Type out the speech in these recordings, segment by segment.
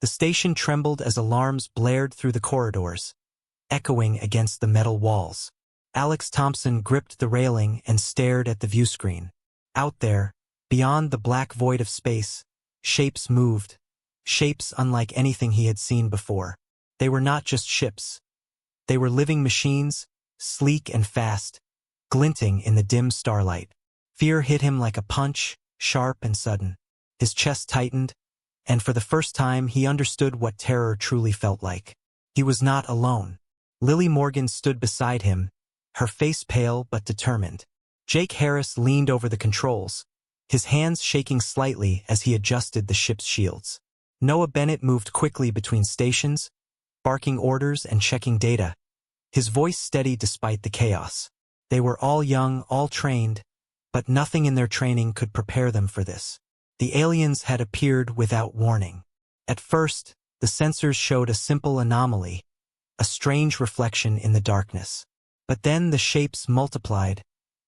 The station trembled as alarms blared through the corridors, echoing against the metal walls. Alex Thompson gripped the railing and stared at the viewscreen. Out there, beyond the black void of space, shapes moved, shapes unlike anything he had seen before. They were not just ships. They were living machines, sleek and fast, glinting in the dim starlight. Fear hit him like a punch, sharp and sudden. His chest tightened, and for the first time he understood what terror truly felt like. He was not alone. Lily Morgan stood beside him, her face pale but determined. Jake Harris leaned over the controls, his hands shaking slightly as he adjusted the ship's shields. Noah Bennett moved quickly between stations, barking orders and checking data, his voice steady despite the chaos. They were all young, all trained, but nothing in their training could prepare them for this. The aliens had appeared without warning. At first, the sensors showed a simple anomaly, a strange reflection in the darkness. But then the shapes multiplied,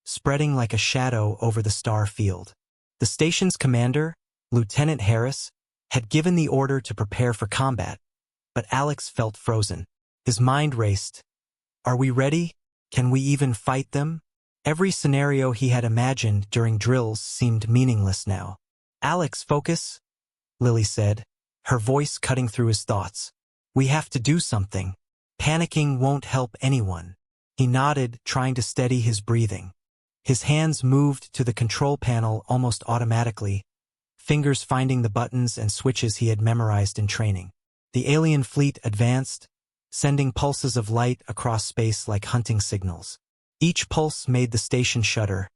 spreading like a shadow over the star field. The station's commander, Lieutenant Harris, had given the order to prepare for combat, but Alex felt frozen. His mind raced. Are we ready? Can we even fight them? Every scenario he had imagined during drills seemed meaningless now. Alex, focus, Lily said, her voice cutting through his thoughts. We have to do something. Panicking won't help anyone. He nodded, trying to steady his breathing. His hands moved to the control panel almost automatically, fingers finding the buttons and switches he had memorized in training. The alien fleet advanced, sending pulses of light across space like hunting signals. Each pulse made the station shudder,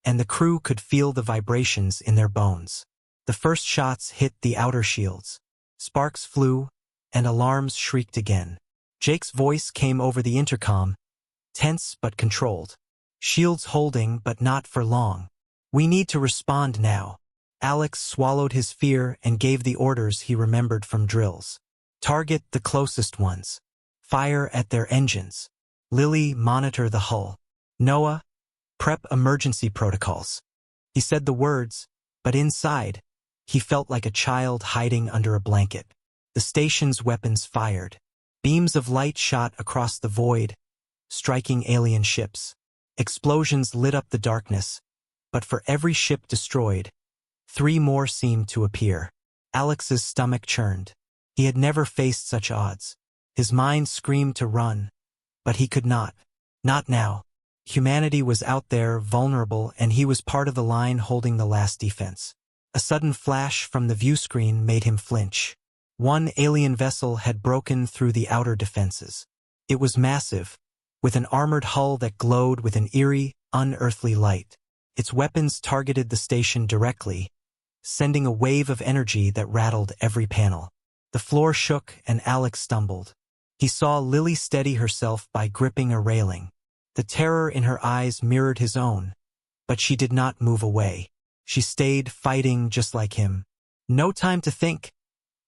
and the crew could feel the vibrations in their bones. The first shots hit the outer shields. Sparks flew, and alarms shrieked again. Jake's voice came over the intercom, tense but controlled. Shields holding, but not for long. We need to respond now. Alex swallowed his fear and gave the orders he remembered from drills. Target the closest ones. Fire at their engines. Lily, monitor the hull. Noah, prep emergency protocols. He said the words, but inside, he felt like a child hiding under a blanket. The station's weapons fired. Beams of light shot across the void, striking alien ships. Explosions lit up the darkness, but for every ship destroyed, 3 more seemed to appear. Alex's stomach churned. He had never faced such odds. His mind screamed to run, but he could not. Not now. Humanity was out there, vulnerable, and he was part of the line holding the last defense. A sudden flash from the viewscreen made him flinch. One alien vessel had broken through the outer defenses. It was massive, with an armored hull that glowed with an eerie, unearthly light. Its weapons targeted the station directly, sending a wave of energy that rattled every panel. The floor shook and Alex stumbled. He saw Lily steady herself by gripping a railing. The terror in her eyes mirrored his own, but she did not move away. She stayed fighting just like him. No time to think,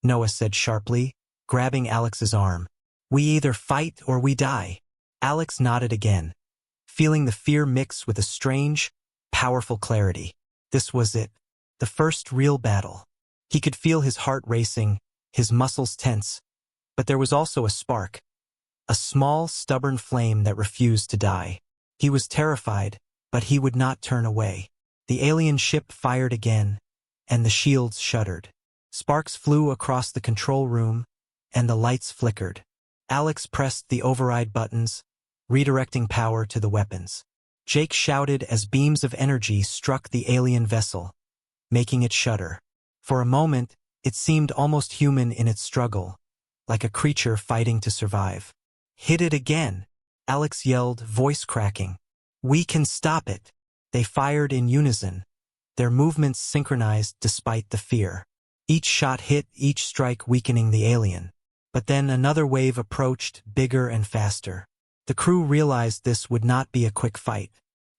Noah said sharply, grabbing Alex's arm. We either fight or we die. Alex nodded again, feeling the fear mix with a strange, powerful clarity. This was it, the first real battle. He could feel his heart racing, his muscles tense, but there was also a spark, a small, stubborn flame that refused to die. He was terrified, but he would not turn away. The alien ship fired again, and the shields shuddered. Sparks flew across the control room, and the lights flickered. Alex pressed the override buttons, redirecting power to the weapons. Jake shouted as beams of energy struck the alien vessel, making it shudder. For a moment, it seemed almost human in its struggle, like a creature fighting to survive. Hit it again, Alex yelled, voice cracking. We can stop it. They fired in unison, their movements synchronized despite the fear. Each shot hit, each strike weakening the alien. But then another wave approached, bigger and faster. The crew realized this would not be a quick fight.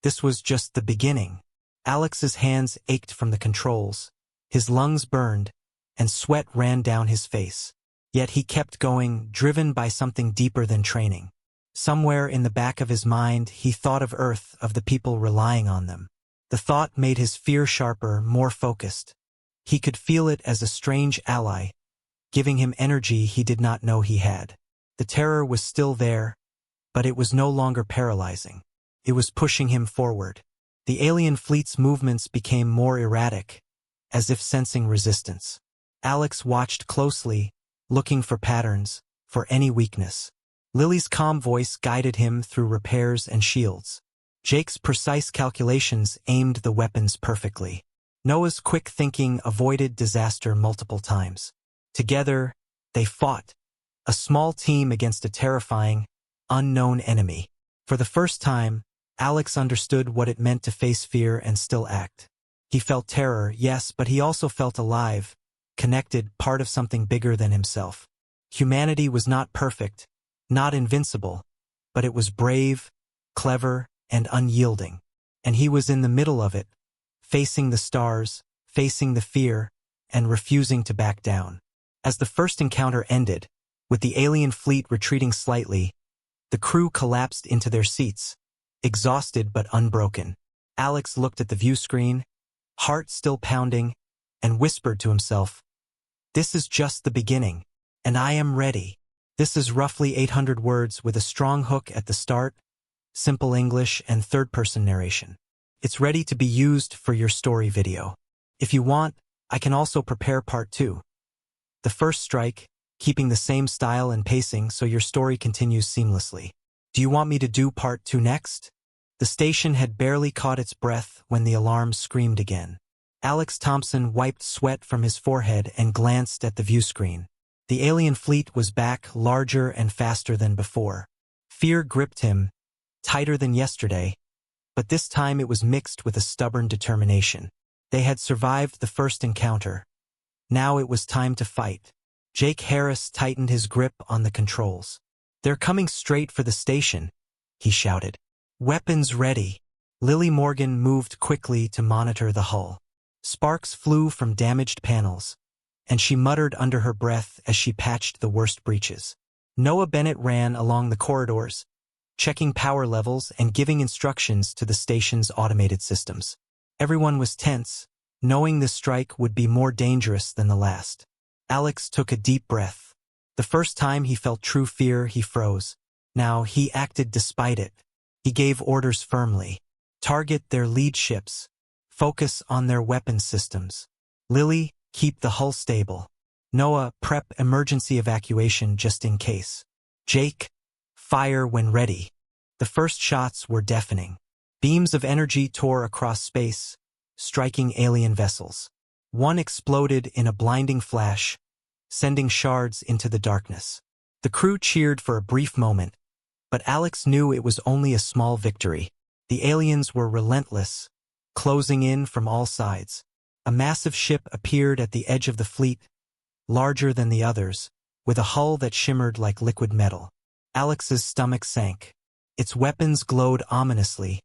This was just the beginning. Alex's hands ached from the controls, his lungs burned, and sweat ran down his face. Yet he kept going, driven by something deeper than training. Somewhere in the back of his mind, he thought of Earth, of the people relying on them. The thought made his fear sharper, more focused. He could feel it as a strange ally, giving him energy he did not know he had. The terror was still there, but it was no longer paralyzing. It was pushing him forward. The alien fleet's movements became more erratic, as if sensing resistance. Alex watched closely, looking for patterns, for any weakness. Lily's calm voice guided him through repairs and shields. Jake's precise calculations aimed the weapons perfectly. Noah's quick thinking avoided disaster multiple times. Together, they fought, a small team against a terrifying, unknown enemy. For the first time, Alex understood what it meant to face fear and still act. He felt terror, yes, but he also felt alive, connected, part of something bigger than himself. Humanity was not perfect, not invincible, but it was brave, clever, and unyielding. And he was in the middle of it, facing the stars, facing the fear, and refusing to back down. As the first encounter ended, with the alien fleet retreating slightly, the crew collapsed into their seats, exhausted but unbroken. Alex looked at the view screen, heart still pounding, and whispered to himself, "This is just the beginning, and I am ready." This is roughly 800 words with a strong hook at the start, simple English, and third-person narration. It's ready to be used for your story video. If you want, I can also prepare part 2. The first strike, keeping the same style and pacing so your story continues seamlessly. Do you want me to do part 2 next? The station had barely caught its breath when the alarm screamed again. Alex Thompson wiped sweat from his forehead and glanced at the view screen. The alien fleet was back, larger and faster than before. Fear gripped him, tighter than yesterday, but this time it was mixed with a stubborn determination. They had survived the first encounter. Now it was time to fight. Jake Harris tightened his grip on the controls. "They're coming straight for the station," he shouted. "Weapons ready." Lily Morgan moved quickly to monitor the hull. Sparks flew from damaged panels, and she muttered under her breath as she patched the worst breaches. Noah Bennett ran along the corridors, checking power levels and giving instructions to the station's automated systems. Everyone was tense, knowing this strike would be more dangerous than the last. Alex took a deep breath. The first time he felt true fear, he froze. Now he acted despite it. He gave orders firmly. Target their lead ships. Focus on their weapons systems. Lily, keep the hull stable. Noah, prep emergency evacuation just in case. Jake, fire when ready. The first shots were deafening. Beams of energy tore across space, striking alien vessels. One exploded in a blinding flash, sending shards into the darkness. The crew cheered for a brief moment, but Alex knew it was only a small victory. The aliens were relentless, closing in from all sides. A massive ship appeared at the edge of the fleet, larger than the others, with a hull that shimmered like liquid metal. Alex's stomach sank. Its weapons glowed ominously,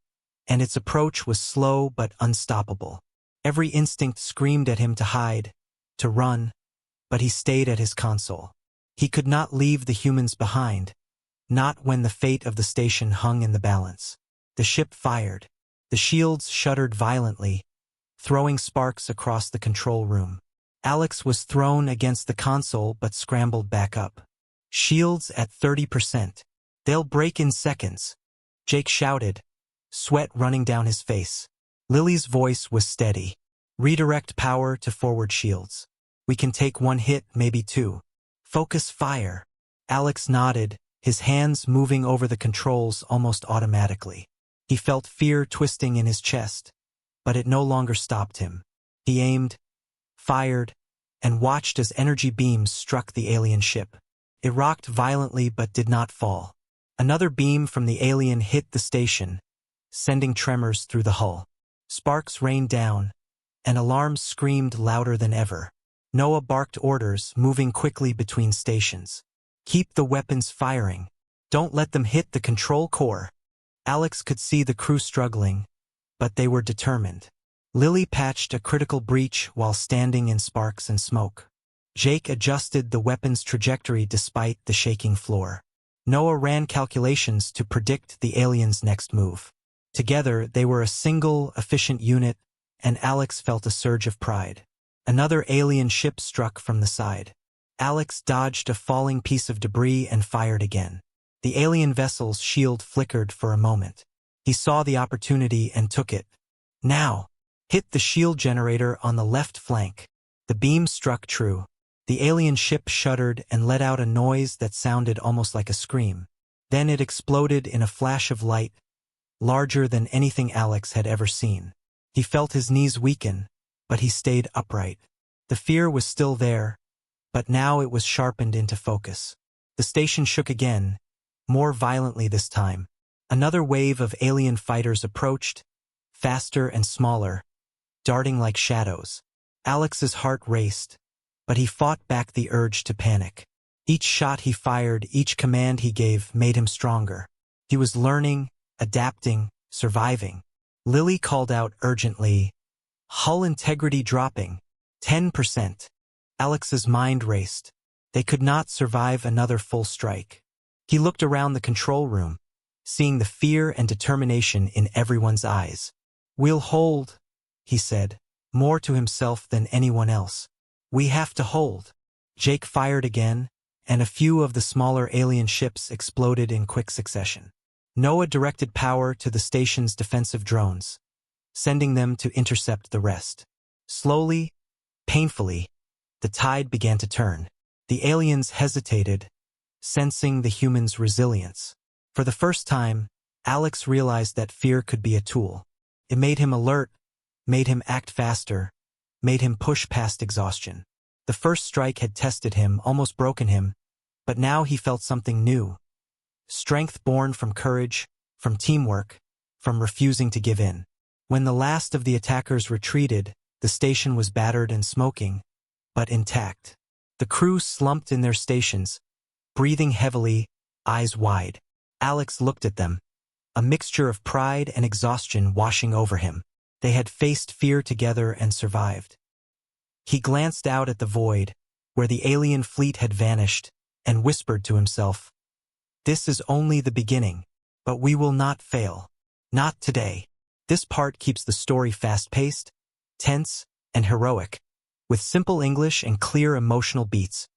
and its approach was slow but unstoppable. Every instinct screamed at him to hide, to run, but he stayed at his console. He could not leave the humans behind, not when the fate of the station hung in the balance. The ship fired. The shields shuddered violently, throwing sparks across the control room. Alex was thrown against the console but scrambled back up. Shields at 30%. They'll break in seconds. Jake shouted, sweat running down his face. Lily's voice was steady. Redirect power to forward shields. We can take one hit, maybe two. Focus fire. Alex nodded, his hands moving over the controls almost automatically. He felt fear twisting in his chest, but it no longer stopped him. He aimed, fired, and watched as energy beams struck the alien ship. It rocked violently but did not fall. Another beam from the alien hit the station, sending tremors through the hull. Sparks rained down, and alarms screamed louder than ever. Noah barked orders, moving quickly between stations. Keep the weapons firing. Don't let them hit the control core. Alex could see the crew struggling, but they were determined. Lily patched a critical breach while standing in sparks and smoke. Jake adjusted the weapon's trajectory despite the shaking floor. Noah ran calculations to predict the aliens' next move. Together, they were a single, efficient unit, and Alex felt a surge of pride. Another alien ship struck from the side. Alex dodged a falling piece of debris and fired again. The alien vessel's shield flickered for a moment. He saw the opportunity and took it. Now! Hit the shield generator on the left flank. The beam struck true. The alien ship shuddered and let out a noise that sounded almost like a scream. Then it exploded in a flash of light, larger than anything Alex had ever seen. He felt his knees weaken, but he stayed upright. The fear was still there, but now it was sharpened into focus. The station shook again, more violently this time. Another wave of alien fighters approached, faster and smaller, darting like shadows. Alex's heart raced, but he fought back the urge to panic. Each shot he fired, each command he gave made him stronger. He was learning, adapting, surviving. Lily called out urgently, "Hull integrity dropping. 10%. Alex's mind raced. They could not survive another full strike. He looked around the control room, seeing the fear and determination in everyone's eyes. "We'll hold," he said, more to himself than anyone else. "We have to hold." Jake fired again, and a few of the smaller alien ships exploded in quick succession. Noah directed power to the station's defensive drones, sending them to intercept the rest. Slowly, painfully, the tide began to turn. The aliens hesitated, sensing the humans' resilience. For the first time, Alex realized that fear could be a tool. It made him alert, made him act faster, made him push past exhaustion. The first strike had tested him, almost broken him, but now he felt something new. Strength born from courage, from teamwork, from refusing to give in. When the last of the attackers retreated, the station was battered and smoking, but intact. The crew slumped in their stations, breathing heavily, eyes wide. Alex looked at them, a mixture of pride and exhaustion washing over him. They had faced fear together and survived. He glanced out at the void, where the alien fleet had vanished, and whispered to himself, "This is only the beginning, but we will not fail. Not today." This part keeps the story fast-paced, tense, and heroic, with simple English and clear emotional beats.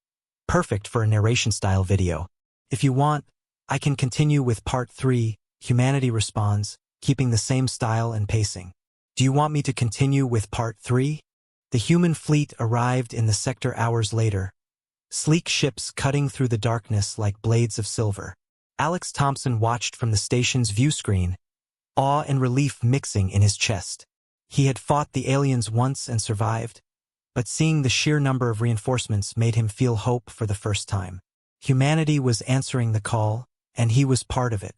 Perfect for a narration-style video. If you want, I can continue with Part 3, Humanity Responds, keeping the same style and pacing. Do you want me to continue with Part 3? The human fleet arrived in the sector hours later, sleek ships cutting through the darkness like blades of silver. Alex Thompson watched from the station's view screen, awe and relief mixing in his chest. He had fought the aliens once and survived, but seeing the sheer number of reinforcements made him feel hope for the first time. Humanity was answering the call, and he was part of it.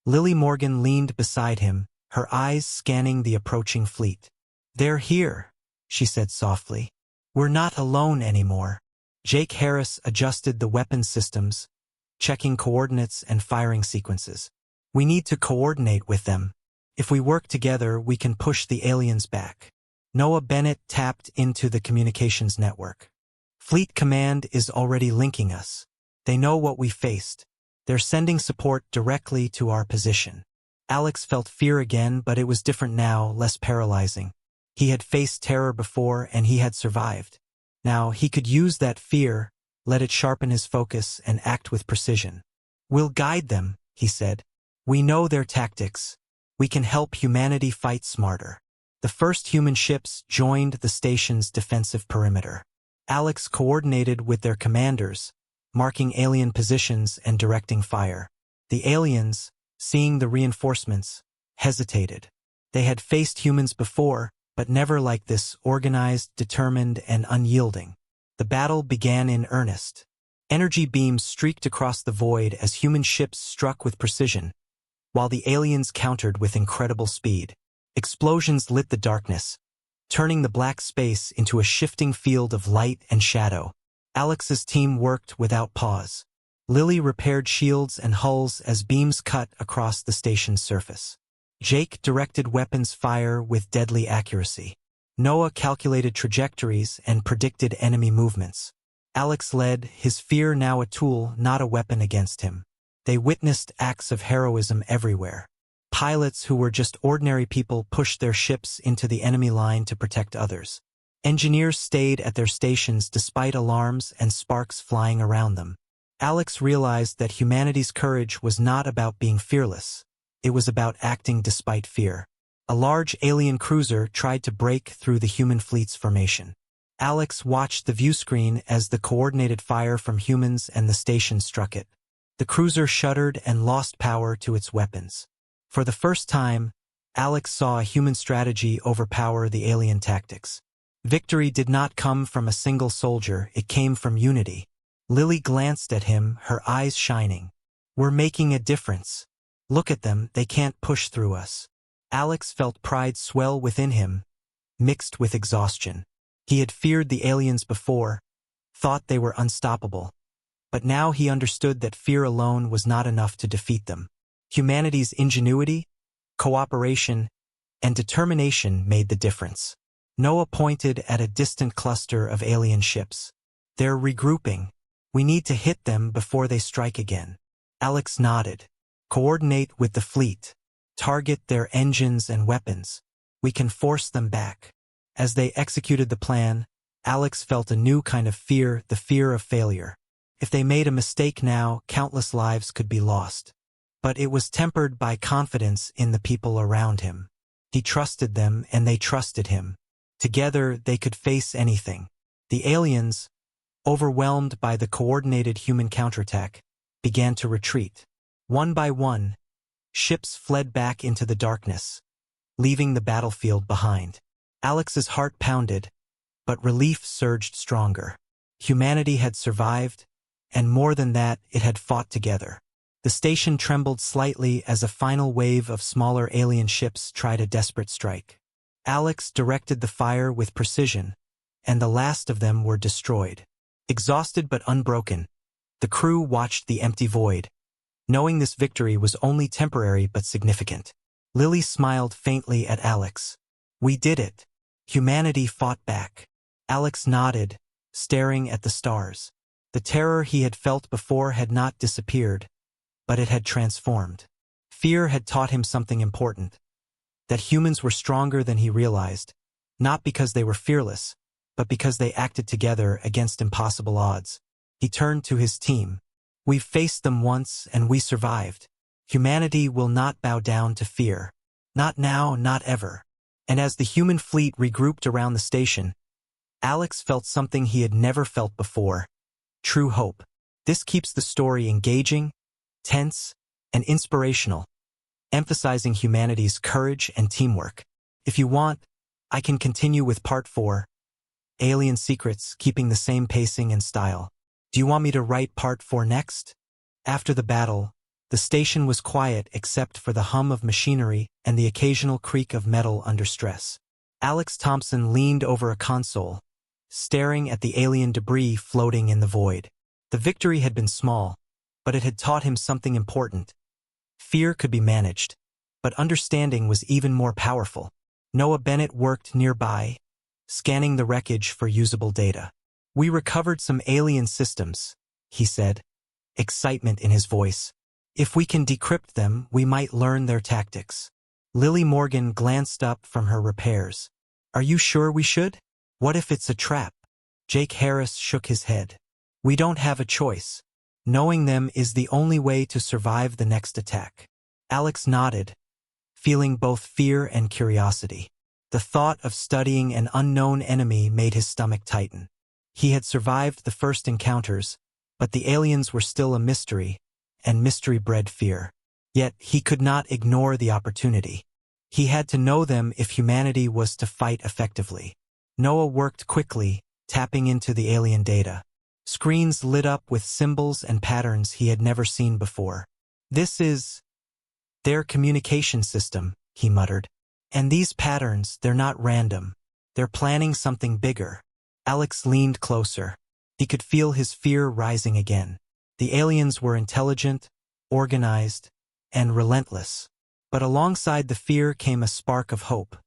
Lily Morgan leaned beside him, her eyes scanning the approaching fleet. "They're here," she said softly. "We're not alone anymore." Jake Harris adjusted the weapon systems, checking coordinates and firing sequences. "We need to coordinate with them. If we work together, we can push the aliens back." Noah Bennett tapped into the communications network. "Fleet Command is already linking us. They know what we faced. They're sending support directly to our position." Alex felt fear again, but it was different now, less paralyzing. He had faced terror before, and he had survived. Now he could use that fear, let it sharpen his focus, and act with precision. "We'll guide them," he said. "We know their tactics. We can help humanity fight smarter." The first human ships joined the station's defensive perimeter. Alex coordinated with their commanders, marking alien positions and directing fire. The aliens, seeing the reinforcements, hesitated. They had faced humans before, but never like this, organized, determined, and unyielding. The battle began in earnest. Energy beams streaked across the void as human ships struck with precision, while the aliens countered with incredible speed. Explosions lit the darkness, turning the black space into a shifting field of light and shadow. Alex's team worked without pause. Lily repaired shields and hulls as beams cut across the station's surface. Jake directed weapons fire with deadly accuracy. Noah calculated trajectories and predicted enemy movements. Alex led, his fear now a tool, not a weapon against him. They witnessed acts of heroism everywhere. Pilots who were just ordinary people pushed their ships into the enemy line to protect others. Engineers stayed at their stations despite alarms and sparks flying around them. Alex realized that humanity's courage was not about being fearless. It was about acting despite fear. A large alien cruiser tried to break through the human fleet's formation. Alex watched the view screen as the coordinated fire from humans and the station struck it. The cruiser shuddered and lost power to its weapons. For the first time, Alex saw a human strategy overpower the alien tactics. Victory did not come from a single soldier, it came from unity. Lily glanced at him, her eyes shining. "We're making a difference. Look at them, they can't push through us." Alex felt pride swell within him, mixed with exhaustion. He had feared the aliens before, thought they were unstoppable. But now he understood that fear alone was not enough to defeat them. Humanity's ingenuity, cooperation, and determination made the difference. Noah pointed at a distant cluster of alien ships. "They're regrouping. We need to hit them before they strike again." Alex nodded. "Coordinate with the fleet. Target their engines and weapons. We can force them back." As they executed the plan, Alex felt a new kind of fear, the fear of failure. If they made a mistake now, countless lives could be lost. But it was tempered by confidence in the people around him. He trusted them and they trusted him. Together, they could face anything. The aliens, overwhelmed by the coordinated human counterattack, began to retreat. One by one, ships fled back into the darkness, leaving the battlefield behind. Alex's heart pounded, but relief surged stronger. Humanity had survived, and more than that, it had fought together. The station trembled slightly as a final wave of smaller alien ships tried a desperate strike. Alex directed the fire with precision, and the last of them were destroyed. Exhausted but unbroken, the crew watched the empty void, knowing this victory was only temporary but significant. Lily smiled faintly at Alex. "We did it. Humanity fought back." Alex nodded, staring at the stars. The terror he had felt before had not disappeared, but it had transformed. Fear had taught him something important. That humans were stronger than he realized, not because they were fearless, but because they acted together against impossible odds. He turned to his team. "We've faced them once and we survived. Humanity will not bow down to fear. Not now, not ever." And as the human fleet regrouped around the station, Alex felt something he had never felt before: true hope. This keeps the story engaging, tense, and inspirational, emphasizing humanity's courage and teamwork. If you want, I can continue with Part 4, Alien Secrets, keeping the same pacing and style. Do you want me to write Part 4 next? After the battle, the station was quiet except for the hum of machinery and the occasional creak of metal under stress. Alex Thompson leaned over a console, staring at the alien debris floating in the void. The victory had been small, but it had taught him something important. Fear could be managed, but understanding was even more powerful. Noah Bennett worked nearby, scanning the wreckage for usable data. "We recovered some alien systems," he said, excitement in his voice. "If we can decrypt them, we might learn their tactics." Lily Morgan glanced up from her repairs. "Are you sure we should? What if it's a trap?" Jake Harris shook his head. "We don't have a choice. Knowing them is the only way to survive the next attack." Alex nodded, feeling both fear and curiosity. The thought of studying an unknown enemy made his stomach tighten. He had survived the first encounters, but the aliens were still a mystery, and mystery bred fear. Yet he could not ignore the opportunity. He had to know them if humanity was to fight effectively. Noah worked quickly, tapping into the alien data. Screens lit up with symbols and patterns he had never seen before. "This is their communication system," he muttered. "And these patterns, they're not random. They're planning something bigger." Alex leaned closer. He could feel his fear rising again. The aliens were intelligent, organized, and relentless. But alongside the fear came a spark of hope.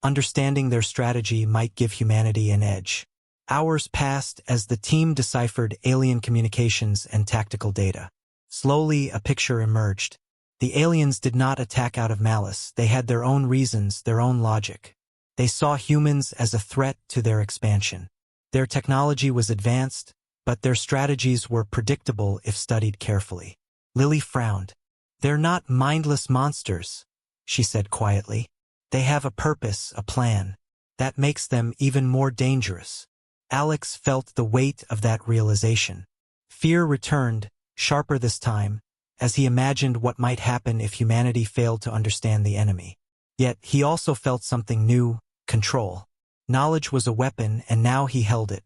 Understanding their strategy might give humanity an edge. Hours passed as the team deciphered alien communications and tactical data. Slowly, a picture emerged. The aliens did not attack out of malice. They had their own reasons, their own logic. They saw humans as a threat to their expansion. Their technology was advanced, but their strategies were predictable if studied carefully. Lily frowned. "They're not mindless monsters," she said quietly. "They have a purpose, a plan. That makes them even more dangerous." Alex felt the weight of that realization. Fear returned, sharper this time, as he imagined what might happen if humanity failed to understand the enemy. Yet he also felt something new: control. Knowledge was a weapon, and now he held it.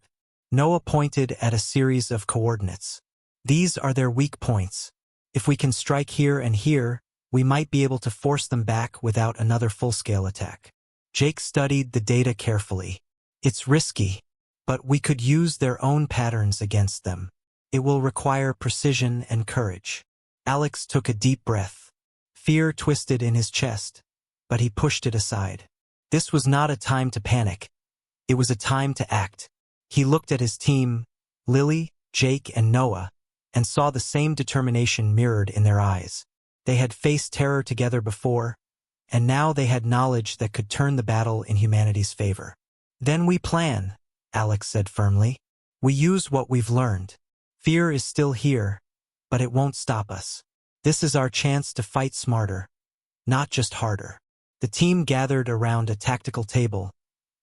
Noah pointed at a series of coordinates. "These are their weak points. If we can strike here and here, we might be able to force them back without another full-scale attack." Jake studied the data carefully. "It's risky, but we could use their own patterns against them. It will require precision and courage." Alex took a deep breath. Fear twisted in his chest, but he pushed it aside. This was not a time to panic. It was a time to act. He looked at his team, Lily, Jake, and Noah, and saw the same determination mirrored in their eyes. They had faced terror together before, and now they had knowledge that could turn the battle in humanity's favor. "Then we plan," Alex said firmly. "We use what we've learned. Fear is still here, but it won't stop us. This is our chance to fight smarter, not just harder." The team gathered around a tactical table,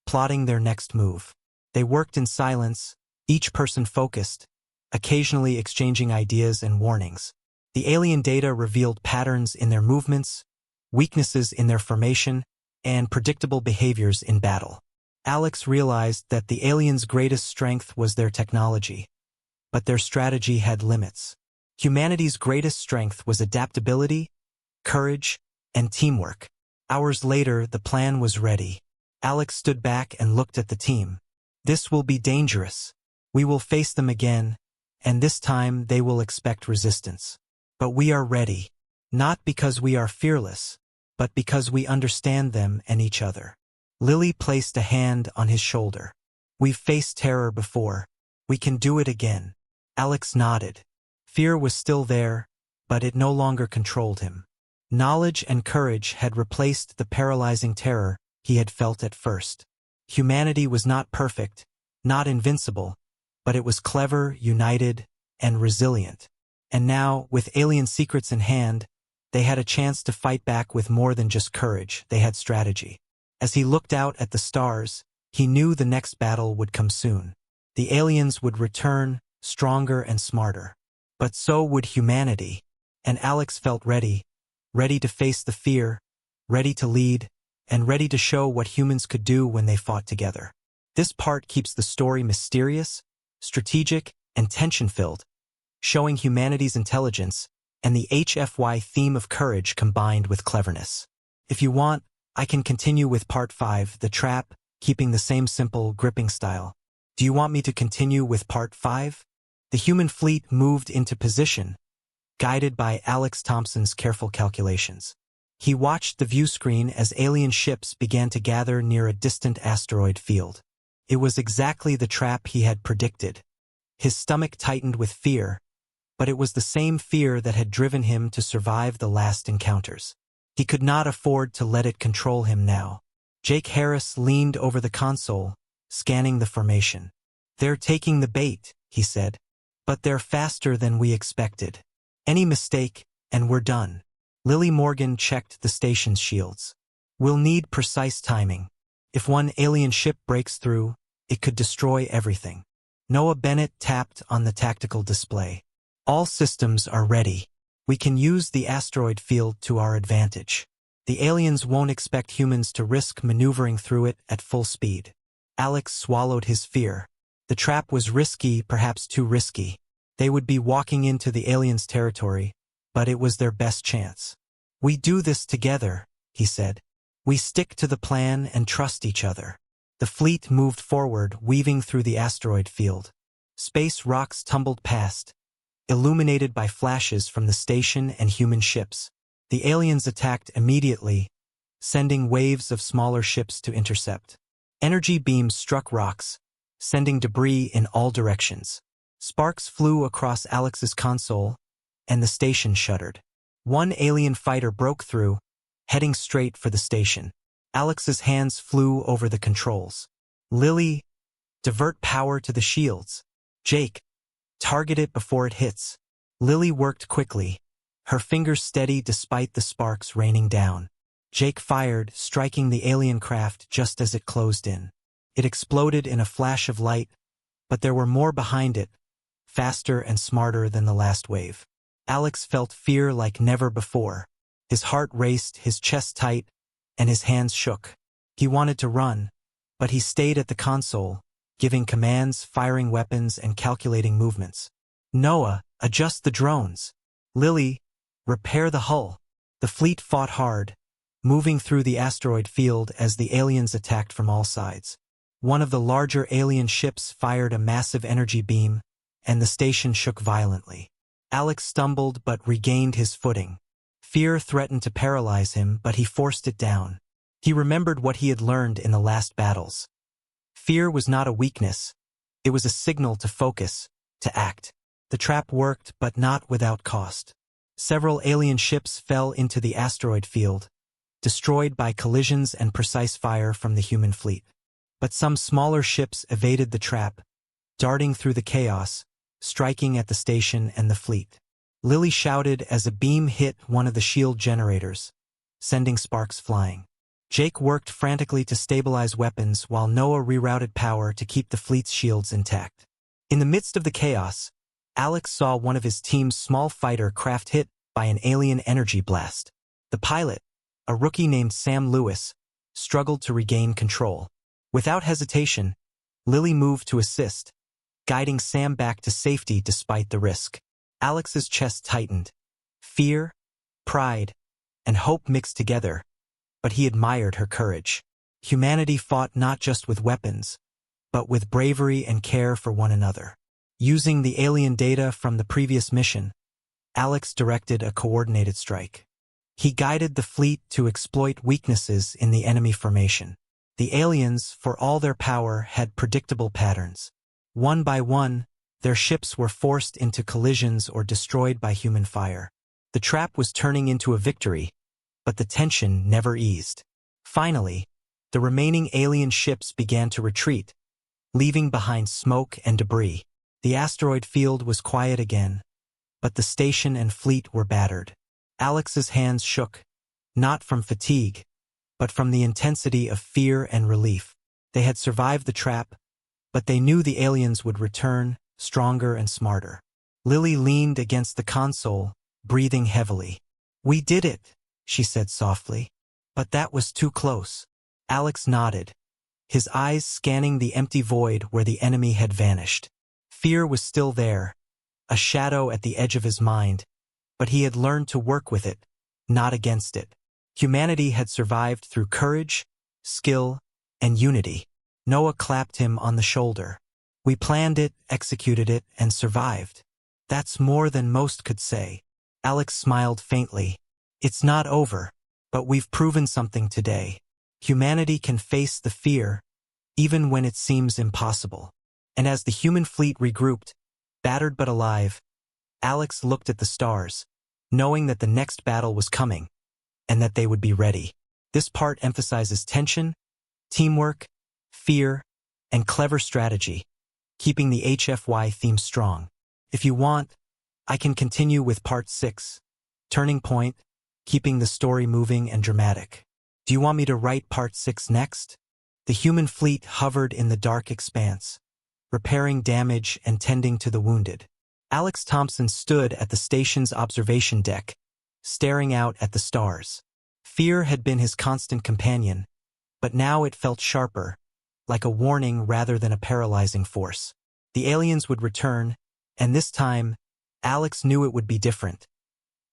plotting their next move. They worked in silence, each person focused, occasionally exchanging ideas and warnings. The alien data revealed patterns in their movements, weaknesses in their formation, and predictable behaviors in battle. Alex realized that the aliens' greatest strength was their technology, but their strategy had limits. Humanity's greatest strength was adaptability, courage, and teamwork. Hours later, the plan was ready. Alex stood back and looked at the team. "This will be dangerous. We will face them again, and this time they will expect resistance. But we are ready, not because we are fearless, but because we understand them and each other." Lily placed a hand on his shoulder. "We've faced terror before. We can do it again." Alex nodded. Fear was still there, but it no longer controlled him. Knowledge and courage had replaced the paralyzing terror he had felt at first. Humanity was not perfect, not invincible, but it was clever, united, and resilient. And now, with alien secrets in hand, they had a chance to fight back with more than just courage. They had strategy. As he looked out at the stars, he knew the next battle would come soon. The aliens would return, stronger and smarter. But so would humanity, and Alex felt ready to face the fear, ready to lead, and ready to show what humans could do when they fought together. This part keeps the story mysterious, strategic, and tension-filled, showing humanity's intelligence and the HFY theme of courage combined with cleverness. If you want, I can continue with Part 5, The Trap, keeping the same simple, gripping style. Do you want me to continue with Part 5? The human fleet moved into position, guided by Alex Thompson's careful calculations. He watched the view screen as alien ships began to gather near a distant asteroid field. It was exactly the trap he had predicted. His stomach tightened with fear, but it was the same fear that had driven him to survive the last encounters. He could not afford to let it control him now. Jake Harris leaned over the console, scanning the formation. "They're taking the bait," he said. "But they're faster than we expected. Any mistake, and we're done." Lily Morgan checked the station's shields. "We'll need precise timing. If one alien ship breaks through, it could destroy everything." Noah Bennett tapped on the tactical display. "All systems are ready. We can use the asteroid field to our advantage. The aliens won't expect humans to risk maneuvering through it at full speed." Alex swallowed his fear. The trap was risky, perhaps too risky. They would be walking into the aliens' territory, but it was their best chance. "We do this together," he said. "We stick to the plan and trust each other." The fleet moved forward, weaving through the asteroid field. Space rocks tumbled past, illuminated by flashes from the station and human ships. The aliens attacked immediately, sending waves of smaller ships to intercept. Energy beams struck rocks, sending debris in all directions. Sparks flew across Alex's console, and the station shuddered. One alien fighter broke through, heading straight for the station. Alex's hands flew over the controls. Lily, divert power to the shields. Jake, target it before it hits. Lily worked quickly, her fingers steady despite the sparks raining down. Jake fired, striking the alien craft just as it closed in. It exploded in a flash of light, but there were more behind it, faster and smarter than the last wave. Alex felt fear like never before. His heart raced, his chest tight, and his hands shook. He wanted to run, but he stayed at the console, giving commands, firing weapons, and calculating movements. Noah, adjust the drones. Lily, repair the hull. The fleet fought hard, moving through the asteroid field as the aliens attacked from all sides. One of the larger alien ships fired a massive energy beam, and the station shook violently. Alex stumbled but regained his footing. Fear threatened to paralyze him, but he forced it down. He remembered what he had learned in the last battles. Fear was not a weakness. It was a signal to focus, to act. The trap worked, but not without cost. Several alien ships fell into the asteroid field, destroyed by collisions and precise fire from the human fleet. But some smaller ships evaded the trap, darting through the chaos, striking at the station and the fleet. Lily shouted as a beam hit one of the shield generators, sending sparks flying. Jake worked frantically to stabilize weapons while Noah rerouted power to keep the fleet's shields intact. In the midst of the chaos, Alex saw one of his team's small fighter craft hit by an alien energy blast. The pilot, a rookie named Sam Lewis, struggled to regain control. Without hesitation, Lily moved to assist, guiding Sam back to safety despite the risk. Alex's chest tightened. Fear, pride, and hope mixed together, but he admired her courage. Humanity fought not just with weapons, but with bravery and care for one another. Using the alien data from the previous mission, Alex directed a coordinated strike. He guided the fleet to exploit weaknesses in the enemy formation. The aliens, for all their power, had predictable patterns. One by one, their ships were forced into collisions or destroyed by human fire. The trap was turning into a victory, but the tension never eased. Finally, the remaining alien ships began to retreat, leaving behind smoke and debris. The asteroid field was quiet again, but the station and fleet were battered. Alex's hands shook, not from fatigue, but from the intensity of fear and relief. They had survived the trap, but they knew the aliens would return, stronger and smarter. Lily leaned against the console, breathing heavily. "We did it," she said softly. "But that was too close." Alex nodded, his eyes scanning the empty void where the enemy had vanished. Fear was still there, a shadow at the edge of his mind, but he had learned to work with it, not against it. Humanity had survived through courage, skill, and unity. Noah clapped him on the shoulder. "We planned it, executed it, and survived. That's more than most could say." Alex smiled faintly. "It's not over, but we've proven something today. Humanity can face the fear, even when it seems impossible." And as the human fleet regrouped, battered but alive, Alex looked at the stars, knowing that the next battle was coming, and that they would be ready. This part emphasizes tension, teamwork, fear, and clever strategy, keeping the HFY theme strong. If you want, I can continue with Part 6, Turning Point, keeping the story moving and dramatic. Do you want me to write Part 6 next? The human fleet hovered in the dark expanse, repairing damage and tending to the wounded. Alex Thompson stood at the station's observation deck, staring out at the stars. Fear had been his constant companion, but now it felt sharper, like a warning rather than a paralyzing force. The aliens would return, and this time, Alex knew it would be different.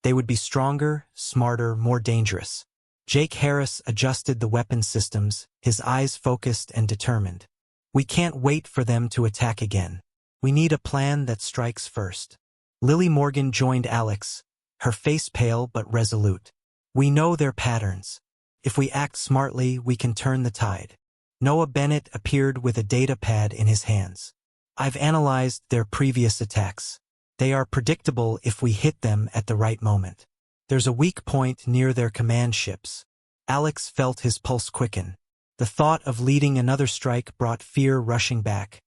They would be stronger, smarter, more dangerous. Jake Harris adjusted the weapon systems, his eyes focused and determined. "We can't wait for them to attack again. We need a plan that strikes first." Lily Morgan joined Alex, her face pale but resolute. "We know their patterns. If we act smartly, we can turn the tide." Noah Bennett appeared with a data pad in his hands. "I've analyzed their previous attacks. They are predictable if we hit them at the right moment. There's a weak point near their command ships. Alex felt his pulse quicken. The thought of leading another strike brought fear rushing back,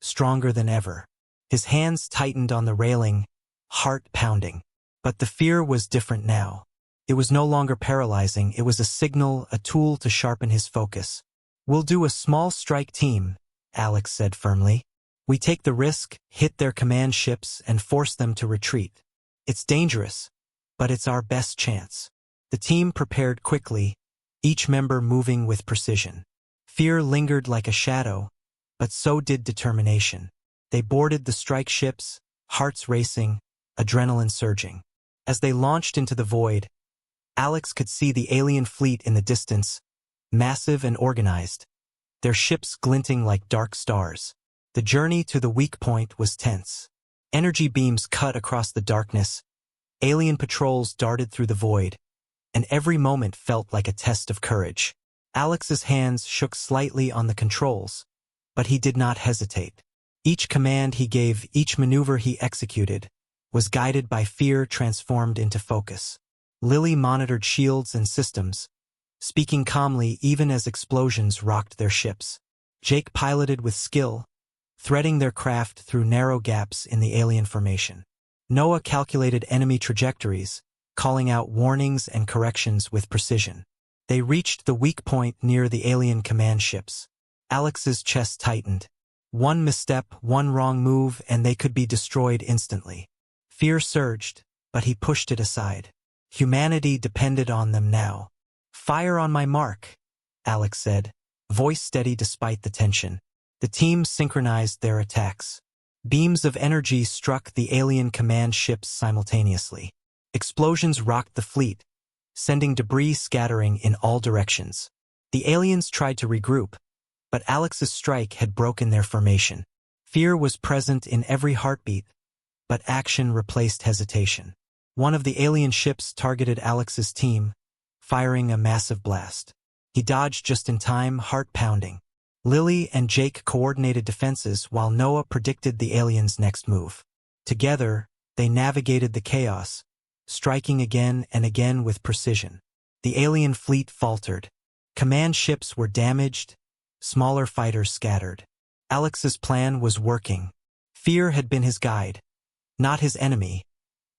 stronger than ever. His hands tightened on the railing, heart pounding. But the fear was different now. It was no longer paralyzing, it was a signal, a tool to sharpen his focus. "We'll do a small strike team," Alex said firmly. "We take the risk, hit their command ships, and force them to retreat. It's dangerous, but it's our best chance." The team prepared quickly, each member moving with precision. Fear lingered like a shadow, but so did determination. They boarded the strike ships, hearts racing, adrenaline surging. As they launched into the void, Alex could see the alien fleet in the distance, massive and organized, their ships glinting like dark stars. The journey to the weak point was tense. Energy beams cut across the darkness, alien patrols darted through the void, and every moment felt like a test of courage. Alex's hands shook slightly on the controls, but he did not hesitate. Each command he gave, each maneuver he executed, was guided by fear transformed into focus. Lily monitored shields and systems, speaking calmly even as explosions rocked their ships. Jake piloted with skill, threading their craft through narrow gaps in the alien formation. Noah calculated enemy trajectories, calling out warnings and corrections with precision. They reached the weak point near the alien command ships. Alex's chest tightened. One misstep, one wrong move, and they could be destroyed instantly. Fear surged, but he pushed it aside. Humanity depended on them now. "Fire on my mark," Alex said, voice steady despite the tension. The team synchronized their attacks. Beams of energy struck the alien command ships simultaneously. Explosions rocked the fleet, sending debris scattering in all directions. The aliens tried to regroup, but Alex's strike had broken their formation. Fear was present in every heartbeat, but action replaced hesitation. One of the alien ships targeted Alex's team, firing a massive blast. He dodged just in time, heart pounding. Lily and Jake coordinated defenses while Noah predicted the aliens' next move. Together, they navigated the chaos, striking again and again with precision. The alien fleet faltered. Command ships were damaged, smaller fighters scattered. Alex's plan was working. Fear had been his guide, not his enemy,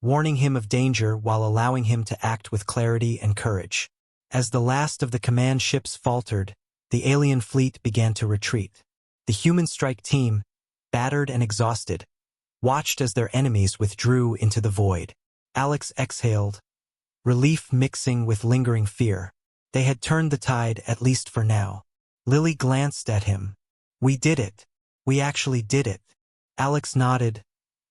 warning him of danger while allowing him to act with clarity and courage. As the last of the command ships faltered, the alien fleet began to retreat. The human strike team, battered and exhausted, watched as their enemies withdrew into the void. Alex exhaled, relief mixing with lingering fear. They had turned the tide, at least for now. Lily glanced at him. "We did it. We actually did it." Alex nodded,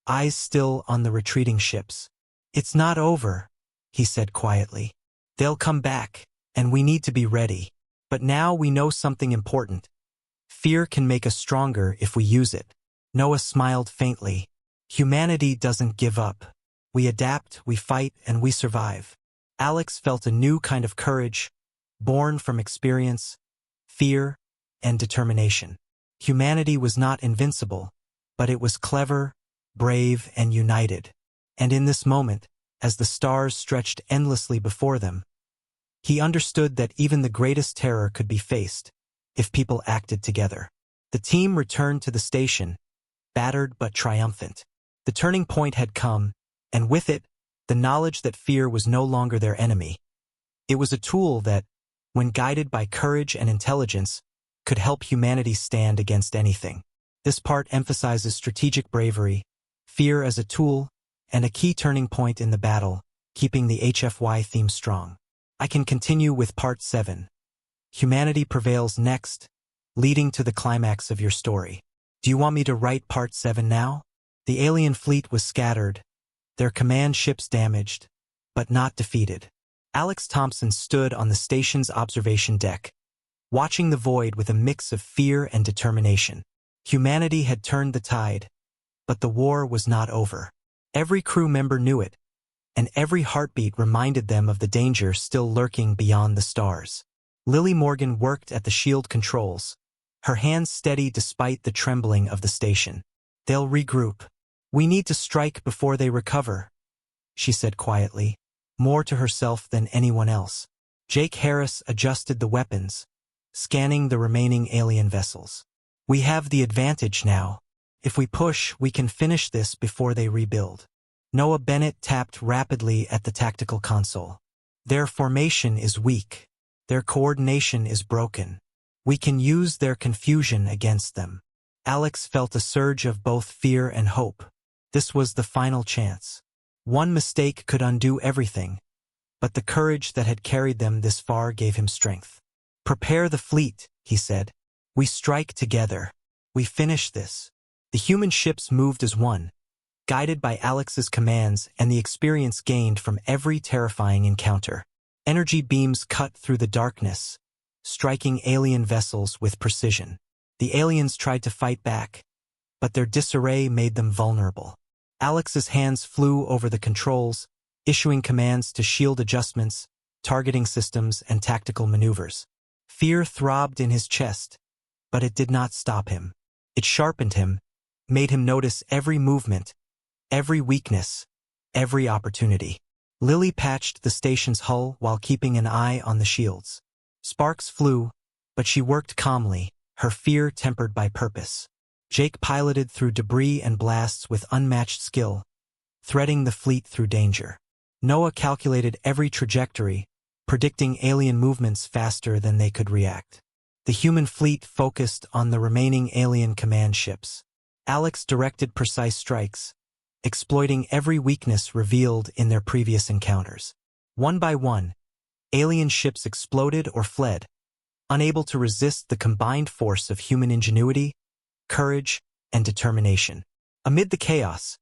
eyes still on the retreating ships. "It's not over," he said quietly. "They'll come back, and we need to be ready. But now we know something important. Fear can make us stronger if we use it." Noah smiled faintly. "Humanity doesn't give up. We adapt, we fight, and we survive." Alex felt a new kind of courage, born from experience, fear, and determination. Humanity was not invincible, but it was clever, brave, and united. And in this moment, as the stars stretched endlessly before them, he understood that even the greatest terror could be faced if people acted together. The team returned to the station, battered but triumphant. The turning point had come, and with it, the knowledge that fear was no longer their enemy. It was a tool that, when guided by courage and intelligence, could help humanity stand against anything. This part emphasizes strategic bravery, fear as a tool, and a key turning point in the battle, keeping the HFY theme strong. I can continue with Part 7. Humanity prevails next, leading to the climax of your story. Do you want me to write Part 7 now? The alien fleet was scattered, their command ships damaged, but not defeated. Alex Thompson stood on the station's observation deck, watching the void with a mix of fear and determination. Humanity had turned the tide, but the war was not over. Every crew member knew it, and every heartbeat reminded them of the danger still lurking beyond the stars. Lily Morgan worked at the shield controls, her hands steady despite the trembling of the station. "They'll regroup. We need to strike before they recover," she said quietly, more to herself than anyone else. Jake Harris adjusted the weapons, scanning the remaining alien vessels. We have the advantage now. If we push, we can finish this before they rebuild. Noah Bennett tapped rapidly at the tactical console. Their formation is weak. Their coordination is broken. We can use their confusion against them. Alex felt a surge of both fear and hope. This was the final chance. One mistake could undo everything, but the courage that had carried them this far gave him strength. "Prepare the fleet," he said. "We strike together. We finish this." The human ships moved as one, guided by Alex's commands and the experience gained from every terrifying encounter. Energy beams cut through the darkness, striking alien vessels with precision. The aliens tried to fight back, but their disarray made them vulnerable. Alex's hands flew over the controls, issuing commands to shield adjustments, targeting systems, and tactical maneuvers. Fear throbbed in his chest, but it did not stop him. It sharpened him, made him notice every movement, every weakness, every opportunity. Lily patched the station's hull while keeping an eye on the shields. Sparks flew, but she worked calmly, her fear tempered by purpose. Jake piloted through debris and blasts with unmatched skill, threading the fleet through danger. Noah calculated every trajectory, predicting alien movements faster than they could react. The human fleet focused on the remaining alien command ships. Alex directed precise strikes, exploiting every weakness revealed in their previous encounters. One by one, alien ships exploded or fled, unable to resist the combined force of human ingenuity, courage, and determination. Amid the chaos,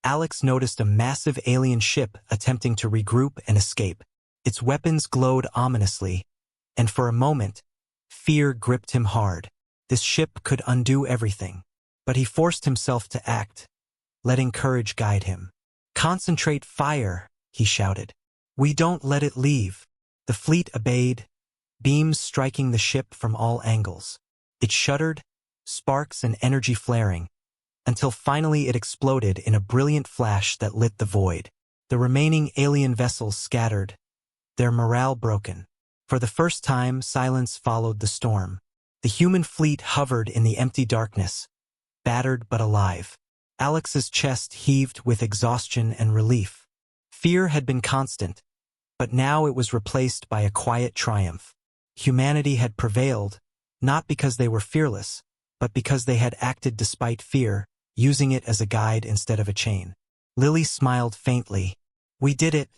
Alex noticed a massive alien ship attempting to regroup and escape. Its weapons glowed ominously, and for a moment, fear gripped him hard. This ship could undo everything, but he forced himself to act, letting courage guide him. "Concentrate fire," he shouted. "We don't let it leave." The fleet obeyed, beams striking the ship from all angles. It shuddered, sparks and energy flaring, until finally it exploded in a brilliant flash that lit the void. The remaining alien vessels scattered, their morale broken. For the first time, silence followed the storm. The human fleet hovered in the empty darkness, battered but alive. Alex's chest heaved with exhaustion and relief. Fear had been constant, but now it was replaced by a quiet triumph. Humanity had prevailed, not because they were fearless, but because they had acted despite fear, using it as a guide instead of a chain. Lily smiled faintly. "We did it.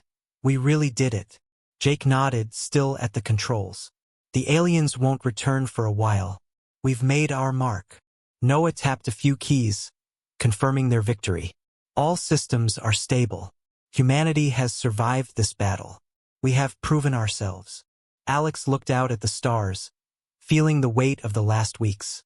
We really did it." Jake nodded, still at the controls. "The aliens won't return for a while. We've made our mark." Noah tapped a few keys, confirming their victory. "All systems are stable. Humanity has survived this battle. We have proven ourselves." Alex looked out at the stars, feeling the weight of the last weeks.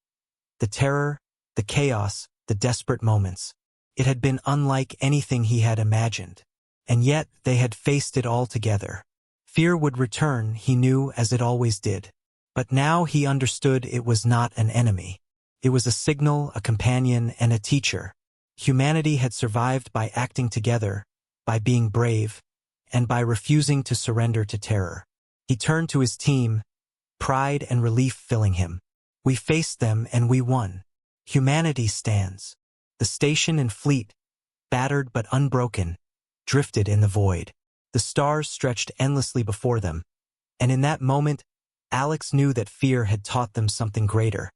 The terror, the chaos, the desperate moments. It had been unlike anything he had imagined. And yet they had faced it all together. Fear would return, he knew, as it always did. But now he understood it was not an enemy. It was a signal, a companion, and a teacher. Humanity had survived by acting together, by being brave, and by refusing to surrender to terror. He turned to his team, pride and relief filling him. "We faced them and we won. Humanity stands." The station and fleet, battered but unbroken, drifted in the void. The stars stretched endlessly before them, and in that moment, Alex knew that fear had taught them something greater.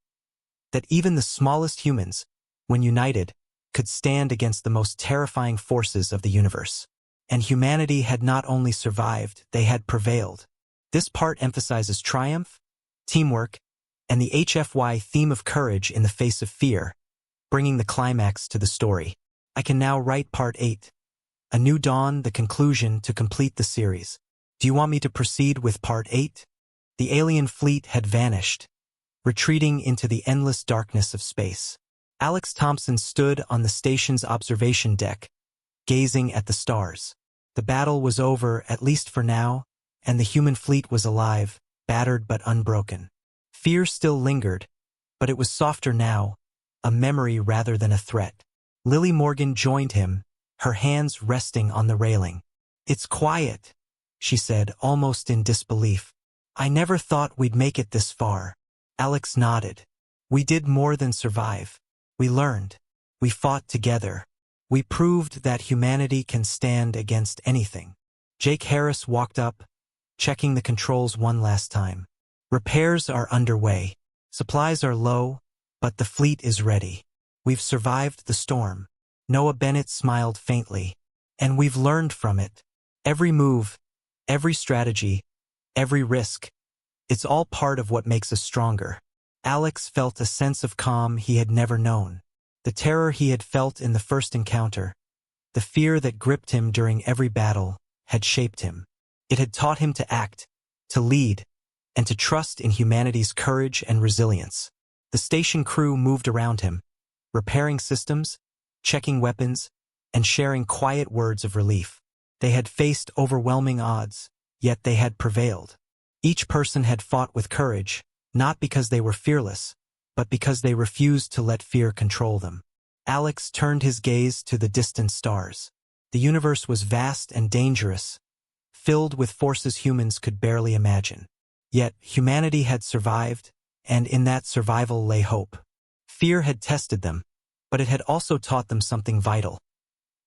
That even the smallest humans, when united, could stand against the most terrifying forces of the universe. And humanity had not only survived, they had prevailed. This part emphasizes triumph, teamwork, and the HFY theme of courage in the face of fear, bringing the climax to the story. I can now write Part 8, A New Dawn, the conclusion, to complete the series. Do you want me to proceed with Part 8? The alien fleet had vanished, retreating into the endless darkness of space. Alex Thompson stood on the station's observation deck, gazing at the stars. The battle was over, at least for now, and the human fleet was alive, battered but unbroken. Fear still lingered, but it was softer now, a memory rather than a threat. Lily Morgan joined him, her hands resting on the railing. "It's quiet," she said, almost in disbelief. I never thought we'd make it this far. Alex nodded. We did more than survive. We learned. We fought together. We proved that humanity can stand against anything. Jake Harris walked up, checking the controls one last time. Repairs are underway. Supplies are low, but the fleet is ready. We've survived the storm. Noah Bennett smiled faintly. And we've learned from it. Every move, every strategy, every risk. It's all part of what makes us stronger. Alex felt a sense of calm he had never known. The terror he had felt in the first encounter, the fear that gripped him during every battle, had shaped him. It had taught him to act, to lead, and to trust in humanity's courage and resilience. The station crew moved around him, repairing systems, checking weapons, and sharing quiet words of relief. They had faced overwhelming odds, yet they had prevailed. Each person had fought with courage, not because they were fearless, but because they refused to let fear control them. Alex turned his gaze to the distant stars. The universe was vast and dangerous, filled with forces humans could barely imagine. Yet humanity had survived, and in that survival lay hope. Fear had tested them, but it had also taught them something vital.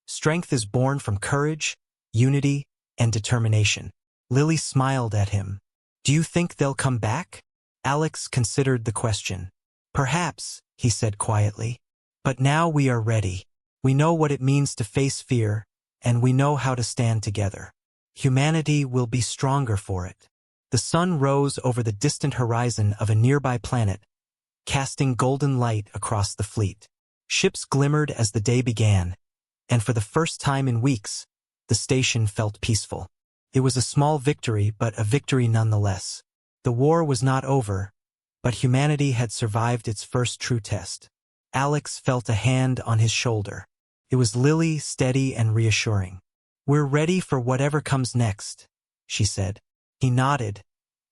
Strength is born from courage, unity, and determination. Lily smiled at him. Do you think they'll come back? Alex considered the question. Perhaps, he said quietly. But now we are ready. We know what it means to face fear, and we know how to stand together. Humanity will be stronger for it. The sun rose over the distant horizon of a nearby planet, casting golden light across the fleet. Ships glimmered as the day began, and for the first time in weeks, the station felt peaceful. It was a small victory, but a victory nonetheless. The war was not over, but humanity had survived its first true test. Alex felt a hand on his shoulder. It was Lily, steady and reassuring. We're ready for whatever comes next, she said. He nodded,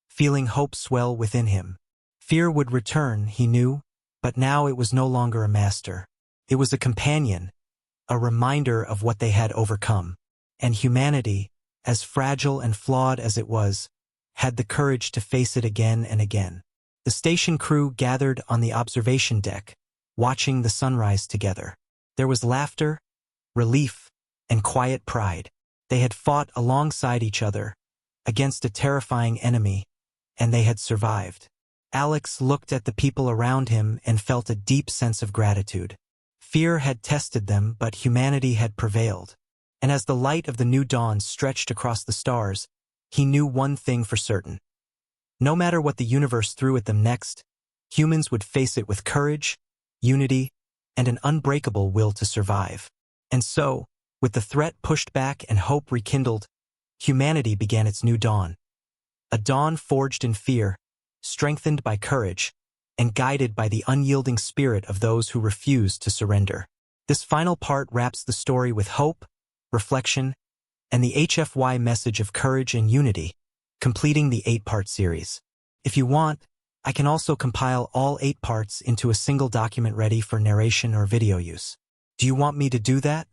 feeling hope swell within him. Fear would return, he knew, but now it was no longer a master. It was a companion, a reminder of what they had overcome. And humanity, as fragile and flawed as it was, had the courage to face it again and again. The station crew gathered on the observation deck, watching the sunrise together. There was laughter, relief, and quiet pride. They had fought alongside each other, against a terrifying enemy, and they had survived. Alex looked at the people around him and felt a deep sense of gratitude. Fear had tested them, but humanity had prevailed. And as the light of the new dawn stretched across the stars, he knew one thing for certain. No matter what the universe threw at them next, humans would face it with courage, unity, and an unbreakable will to survive. And so, with the threat pushed back and hope rekindled, humanity began its new dawn. A dawn forged in fear, strengthened by courage, and guided by the unyielding spirit of those who refused to surrender. This final part wraps the story with hope, reflection, and the HFY message of courage and unity, completing the 8-part series. If you want, I can also compile all 8 parts into a single document ready for narration or video use. Do you want me to do that?